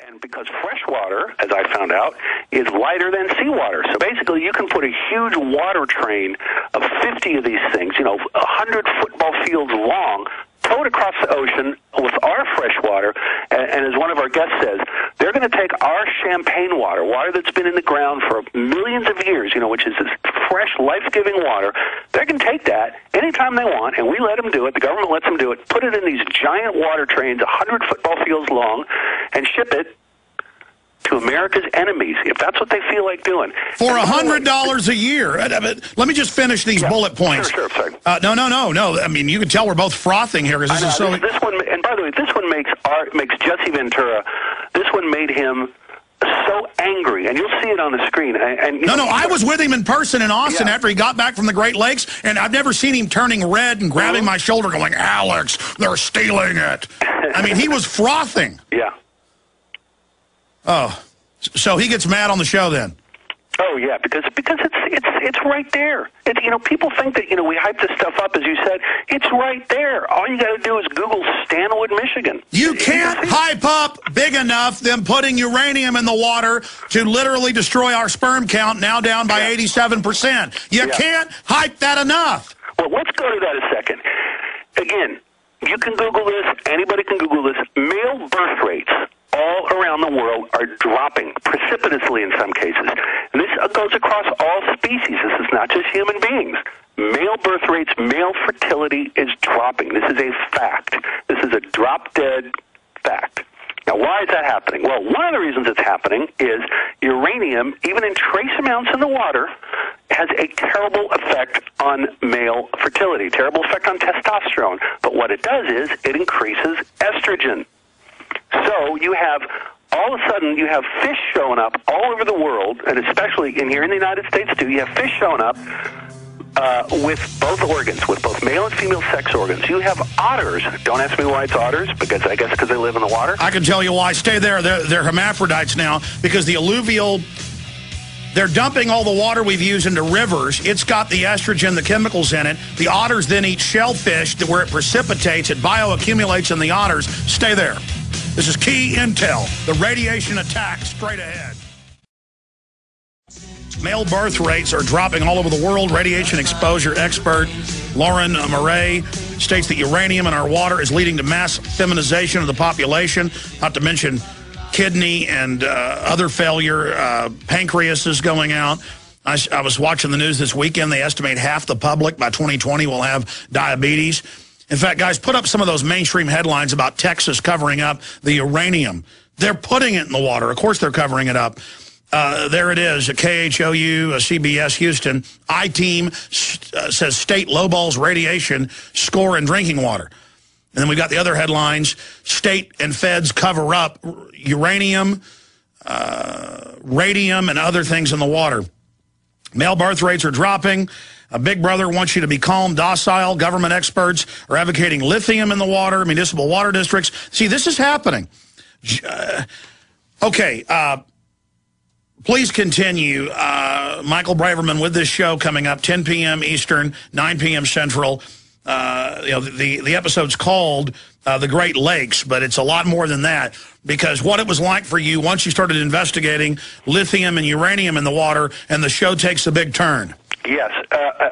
And because fresh water, as I found out, is lighter than seawater. So basically, you can put a huge water train of 50 of these things, 100 football fields long, towed across the ocean with our fresh water. And as one of our guests says, they're going to take our champagne water that's been in the ground for millions of years, which is this fresh, life-giving water. They're going to take that anytime they want, and we let them do it. The government lets them do it. Put it in these giant water trains, 100 football fields long, and ship it to America's enemies, if that's what they feel like doing. For $100 a year. Let me just finish these bullet points. Sure, sorry. No. I mean, you can tell we're both frothing here because this is so... This one, and by the way, this one makes Jesse Ventura, this one made him so angry, and you'll see it on the screen. I was with him in person in Austin after he got back from the Great Lakes, and I've never seen him turning red and grabbing my shoulder going, Alex, they're stealing it. I mean, he was frothing. Yeah. Oh, so he gets mad on the show then? Oh yeah, because it's right there. People think that we hype this stuff up, as you said. It's right there. All you got to do is Google Stanwood, Michigan. You can't hype up big enough them putting uranium in the water to literally destroy our sperm count, now down by 87%. You can't hype that enough. Well, let's go to that a second. Again, you can Google this. Anybody can Google this. Male birth rates all around the world are dropping precipitously in some cases. And this goes across all species. This is not just human beings. Male birth rates, male fertility is dropping. This is a fact. This is a drop-dead fact. Now, why is that happening? Well, one of the reasons it's happening is uranium, even in trace amounts in the water, has a terrible effect on male fertility, terrible effect on testosterone. But what it does is it increases estrogen. So you have, all of a sudden, you have fish showing up all over the world, and especially in here in the United States, too. You have fish showing up with both organs, with both male and female sex organs. You have otters. Don't ask me why it's otters, because I guess because they live in the water. I can tell you why. Stay there. They're hermaphrodites now, because the alluvial... They're dumping all the water we've used into rivers. It's got the estrogen, the chemicals in it. The otters then eat shellfish where it precipitates. It bioaccumulates in the otters. Stay there. This is key intel. The radiation attack straight ahead. Male birth rates are dropping all over the world. Radiation exposure expert Lauren Murray states that uranium in our water is leading to mass feminization of the population, not to mention kidney and other failure. Pancreas is going out. I was watching the news this weekend. They estimate half the public by 2020 will have diabetes. In fact, guys, put up some of those mainstream headlines about Texas covering up the uranium. They're putting it in the water. Of course they're covering it up. There it is, a KHOU, a CBS Houston. I-Team says state lowballs radiation score in drinking water. And then we've got the other headlines. State and feds cover up uranium, radium, and other things in the water. Male birth rates are dropping. A Big Brother wants you to be calm, docile. Government experts are advocating lithium in the water, municipal water districts. See, this is happening. Please continue. Michael Braverman with this show coming up, 10 p.m. Eastern, 9 p.m. Central. The episode's called The Great Lakes, but it's a lot more than that, because what it was like for you once you started investigating lithium and uranium in the water, and the show takes a big turn. Yes.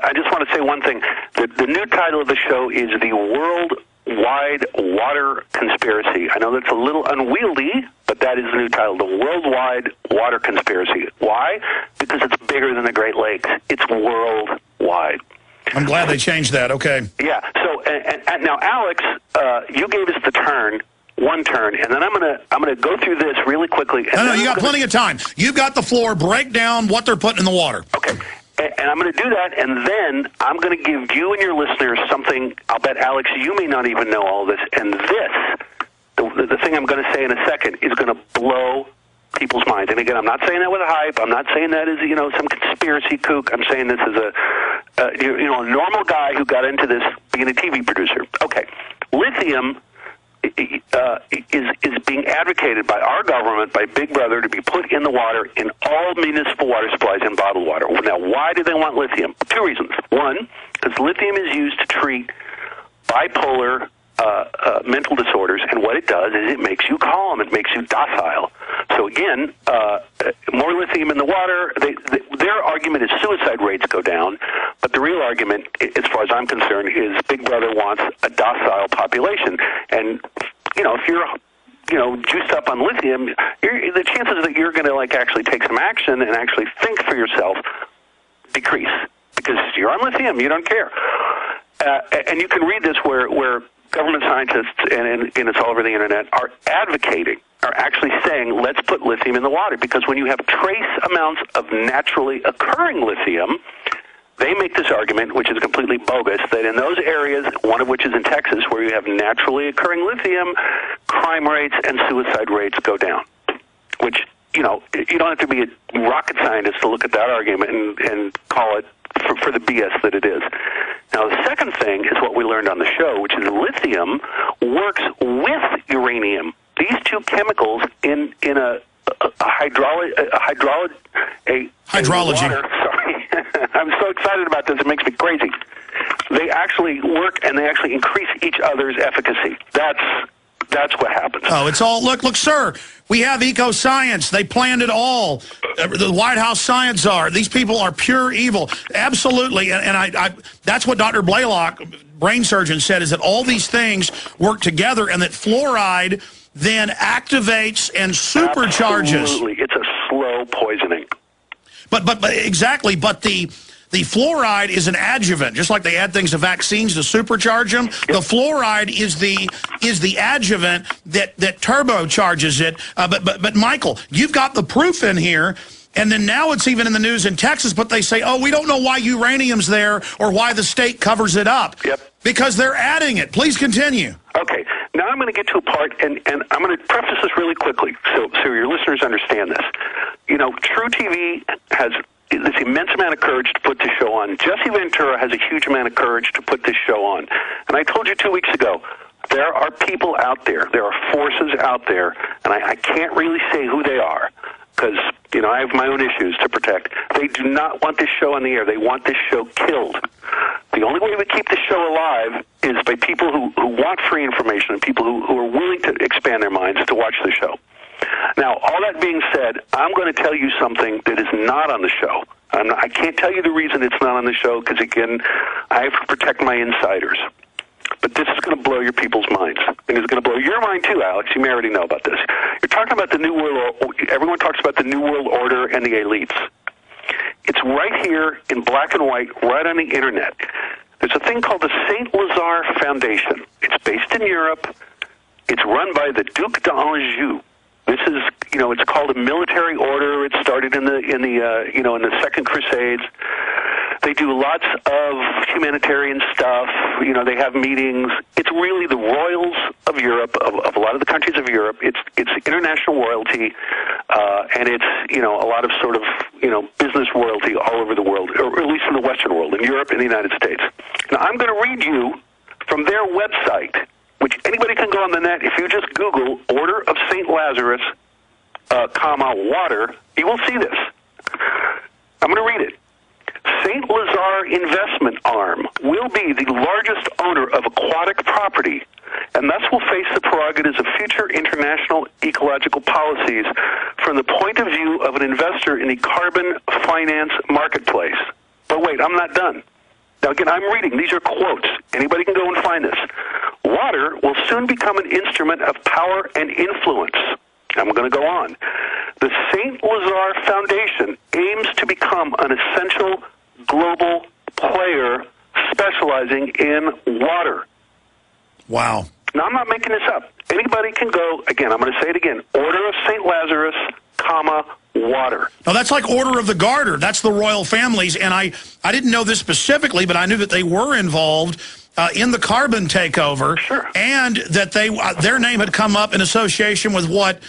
I just want to say one thing. The new title of the show is The Worldwide Water Conspiracy. I know that's a little unwieldy, but that is the new title, The Worldwide Water Conspiracy. Why? Because it's bigger than the Great Lakes. It's worldwide. I'm glad they changed that. Okay. Yeah. So, and now, Alex, you gave us the turn, one turn, and then I'm gonna go through this really quickly. No, you got plenty of time. You've got the floor. Break down what they're putting in the water. Okay. And I'm going to do that, and then I'm going to give you and your listeners something. I'll bet, Alex, you may not even know all this. And this, the thing I'm going to say in a second, is going to blow people's minds. And again, I'm not saying that with a hype. I'm not saying that as some conspiracy kook. I'm saying this as a normal guy who got into this being a TV producer. Okay, lithium is being advocated by our government, by Big Brother, to be put in the water in all municipal water supplies and bottled water. Now, why do they want lithium? Two reasons. One, because lithium is used to treat bipolar mental disorders, and what it does is it makes you calm, it makes you docile. again, more lithium in the water. Their argument is suicide rates go down, but the real argument, as far as I'm concerned, is Big Brother wants a docile population. And, if you're juiced up on lithium, the chances that you're going to actually take some action and actually think for yourself decrease, because you're on lithium, you don't care. And you can read this where government scientists, and it's all over the internet, are actually saying, let's put lithium in the water, because when you have trace amounts of naturally occurring lithium, they make this argument, which is completely bogus, that in those areas, one of which is in Texas, where you have naturally occurring lithium, crime rates and suicide rates go down. Which, you don't have to be a rocket scientist to look at that argument and call it for the BS that it is. Now, the second thing is what we learned on the show, which is lithium works with uranium. These two chemicals in a hydrology. Hydrology. Sorry. I'm so excited about this, it makes me crazy. They actually work, and they actually increase each other's efficacy. That's what happens. Oh, it's all, look, sir, we have eco-science. They planned it all. The White House science czar. These people are pure evil. Absolutely. And I that's what Dr. Blaylock, brain surgeon, said, is that all these things work together, and that fluoride then activates and supercharges. Absolutely. It's a slow poisoning. But exactly, but the fluoride is an adjuvant, just like they add things to vaccines to supercharge them. Yep. The fluoride is the adjuvant that turbocharges it. But Michael, you've got the proof in here, and then now it's even in the news in Texas, but they say, oh, we don't know why uranium's there or why the state covers it up. Yep. Because they're adding it. Please continue. Okay. Now I'm going to get to a part, and I'm going to preface this really quickly so your listeners understand this. True TV has this immense amount of courage to put this show on. Jesse Ventura has a huge amount of courage to put this show on. And I told you 2 weeks ago, there are people out there, there are forces out there, and I can't really say who they are, because, I have my own issues to protect. They do not want this show on the air. They want this show killed. The only way we keep this show alive is by people who want free information and people who are willing to expand their minds to watch the show. Now, all that being said, I'm going to tell you something that is not on the show. I can't tell you the reason it's not on the show because, again, I have to protect my insiders. But this is going to blow your people's minds. And it's going to blow your mind, too, Alex. You may already know about this. You're talking about the New World Order. Everyone talks about the New World Order and the elites. It's right here in black and white, right on the Internet. There's a thing called the St. Lazare Foundation. It's based in Europe. It's run by the Duc d'Anjou. This is, it's called a military order. It started in the Second Crusades. They do lots of humanitarian stuff. They have meetings. It's really the royals of Europe, of a lot of the countries of Europe. It's international royalty, and it's a lot of sort of business royalty all over the world, or at least in the Western world, in Europe and the United States. Now I'm going to read you from their website, which anybody can go on the net. If you just Google Order of St. Lazarus, water, you will see this. I'm going to read it. St. Lazare Investment Arm will be the largest owner of aquatic property, and thus will face the prerogatives of future international ecological policies from the point of view of an investor in the carbon finance marketplace. But wait, I'm not done. Now, again, I'm reading. These are quotes. Anybody can go and find this. Water will soon become an instrument of power and influence. I'm going to go on. The St. Lazare Foundation aims to become an essential global player specializing in water. Wow. Now, I'm not making this up. Anybody can go, again, I'm going to say it again, Order of St. Lazarus, water. Now, that's like Order of the Garter. That's the royal families, and I didn't know this specifically, but I knew that they were involved in the carbon takeover, sure, and that their name had come up in association with what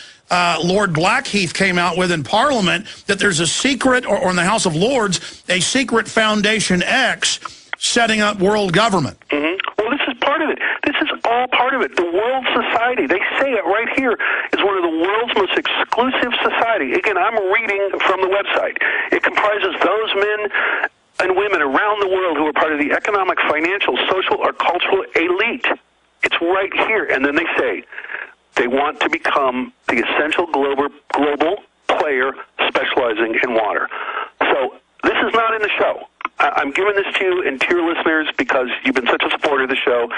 Lord Blackheath came out with in Parliament, that there's a secret, or in the House of Lords, a secret Foundation X setting up world government. Mm-hmm. Well, this is part of it. This is all part of it. The World Society, they say it right here, is one of the world's most exclusive society. Again, I'm reading from the website. It comprises those men and women around the world who are part of the economic, financial, social, or cultural elite. It's right here. And then they say, They want to become the essential global player specializing in water. So this is not in the show. I'm giving this to you and to your listeners because you've been such a supporter of the show.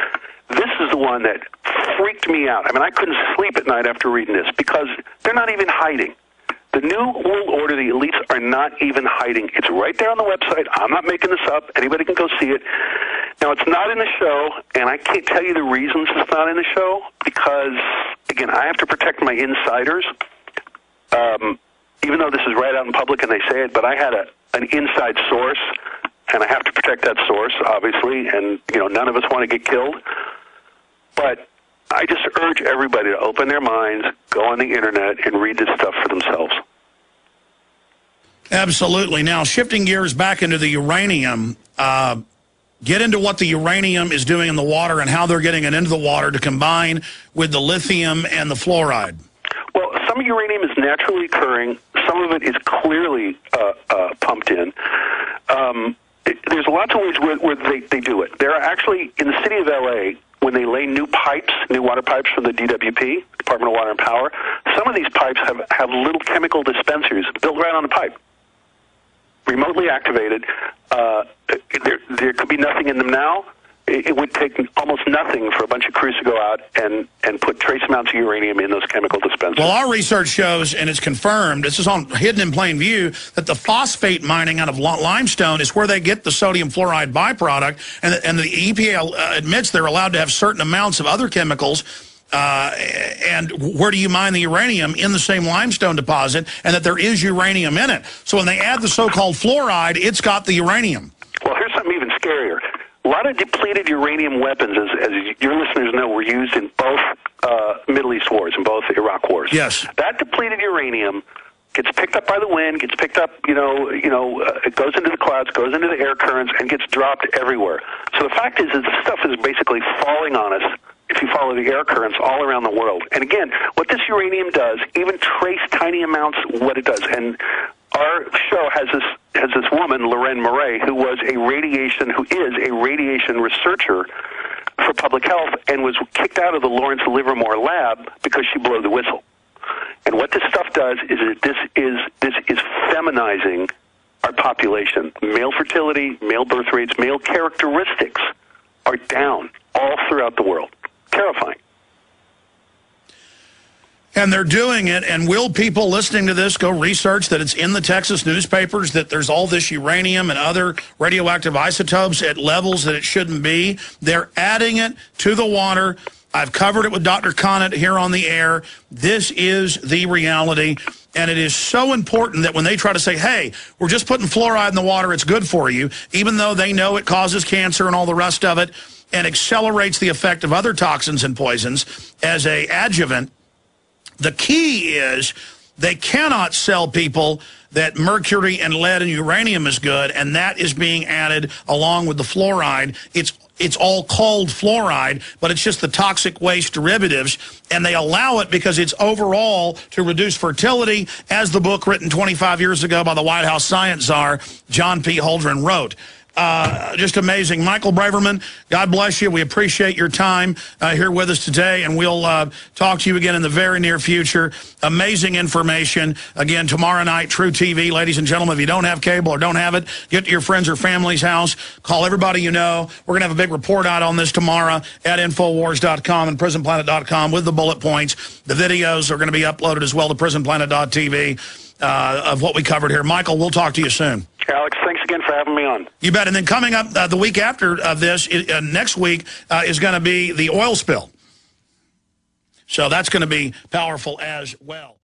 This is the one that freaked me out. I mean, I couldn't sleep at night after reading this because they're not even hiding. The New World Order, the elites, are not even hiding. It's right there on the website. I'm not making this up. Anybody can go see it. Now, it's not in the show, and I can't tell you the reasons it's not in the show because, again, I have to protect my insiders, even though this is right out in public and they say it, but I had an inside source, and I have to protect that source, obviously, and, none of us want to get killed. But I just urge everybody to open their minds, go on the Internet, and read this stuff for themselves. Absolutely. Now, shifting gears back into the uranium, get into what the uranium is doing in the water and how they're getting it into the water to combine with the lithium and the fluoride. Well, some uranium is naturally occurring. Some of it is clearly pumped in. There's lots of ways where they do it. There are actually, in the city of L.A., when they lay new water pipes from the DWP, Department of Water and Power, some of these pipes have little chemical dispensers built right on the pipe, remotely activated. There could be nothing in them now. It would take almost nothing for a bunch of crews to go out and put trace amounts of uranium in those chemical dispensers. Well, our research shows, and it's confirmed, this is hidden in plain view, that the phosphate mining out of limestone is where they get the sodium fluoride byproduct, and the EPA admits they're allowed to have certain amounts of other chemicals. And where do you mine the uranium? In the same limestone deposit, and that there is uranium in it. So when they add the so-called fluoride, it's got the uranium. Well, here's something even scarier. A lot of depleted uranium weapons, as your listeners know, were used in both Middle East wars, in both Iraq wars. Yes. That depleted uranium gets picked up by the wind, gets picked up, it goes into the clouds, goes into the air currents, and gets dropped everywhere. So the fact is this stuff is basically falling on us if you follow the air currents all around the world. And again, what this uranium does, even trace tiny amounts, what it does. And our show has this woman, Lorraine Murray, who is a radiation researcher for public health and was kicked out of the Lawrence Livermore lab because she blew the whistle. And what this stuff does is this is feminizing our population. Male fertility, male birth rates, male characteristics are down all throughout the world. Terrifying. And they're doing it, and will people listening to this go research that it's in the Texas newspapers, that there's all this uranium and other radioactive isotopes at levels that it shouldn't be? They're adding it to the water. I've covered it with Dr. Conant here on the air. This is the reality, and it is so important that when they try to say, hey, we're just putting fluoride in the water, it's good for you, even though they know it causes cancer and all the rest of it, and accelerates the effect of other toxins and poisons as a adjuvant. The key is they cannot sell people that mercury and lead and uranium is good, and that is being added along with the fluoride. It's all called fluoride, but it's just the toxic waste derivatives, and they allow it because it's overall to reduce fertility, as the book written 25 years ago by the White House science czar, John P. Holdren, wrote. Just amazing. Michael Braverman, God bless you. We appreciate your time here with us today, and we'll talk to you again in the very near future. Amazing information. Again, tomorrow night, True TV. Ladies and gentlemen, if you don't have cable or don't have it, get to your friends or family's house. Call everybody you know. We're going to have a big report out on this tomorrow at Infowars.com and PrisonPlanet.com with the bullet points. The videos are going to be uploaded as well to PrisonPlanet.tv of what we covered here. Michael, we'll talk to you soon. Alex, thanks again for having me on. You bet. And then coming up the week after this, next week, is going to be the oil spill. So that's going to be powerful as well.